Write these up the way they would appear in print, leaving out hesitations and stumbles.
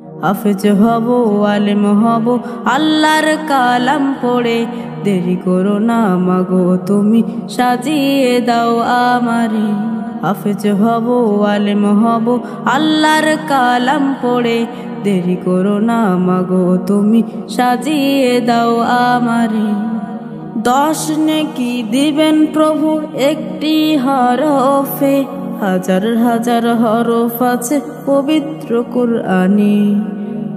হাফেজ হব, আলেম হব, আল্লাহর কালাম পড়ে। দেরি করো না মাগো তুমি, সাজিয়ে দাও আমারে। হাফেজ হব, আলেম হব, আল্লাহর কালাম পড়ে। দেরি করো না মাগো তুমি, সাজিয়ে দাও আমারে। 10 নেকি দিবেন প্রভু একটি হরফে, হাজার হাজার হরফ আছে পবিত্র কুরআনে।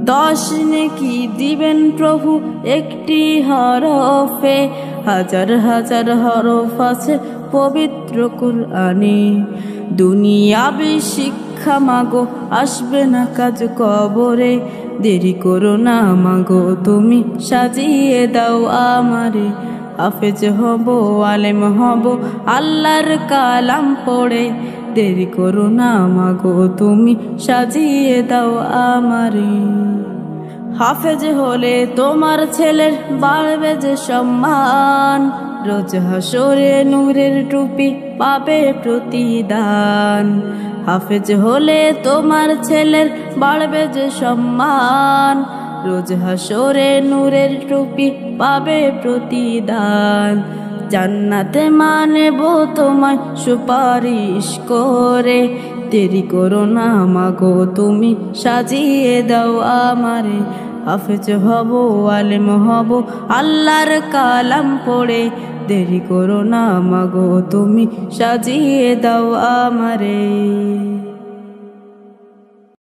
10 নেকি দিবেন প্রভু একটি হরফে, হাজার হাজার হরফ আছে পবিত্র কুরআনে। দুনিয়াবি শিক্ষা মাগো আসবে না কাজ কবরে। দেরি করো না মাগো তুমি, সাজিয়ে দাও আমারে। হাফেজ হব, আলেম হব, আল্লাহর কালাম পড়ে। দেরি করো না মাগো তুমি, সাজিয়ে দাও আমারে। হাফেজ হলে তোমার ছেলের বাড়বে যে সম্মান, রোজ হাসরে নূরের টুপি পাবে প্রতিদান। হাফেজ হলে তোমার ছেলের বাড়বে যে সম্মান, রোজ হাসরে নূরের টুপি পাবে প্রতিদান। জান্নাতে মানেব তোমায় সুপারিশ করে। দেরি করো না মাগো তুমি, সাজিয়ে দাও আমারে। হাফেজ হব, আলেম হব, আল্লাহর কালাম পড়ে। দেরি করো না মাগো তুমি, সাজিয়ে দাও আমারে।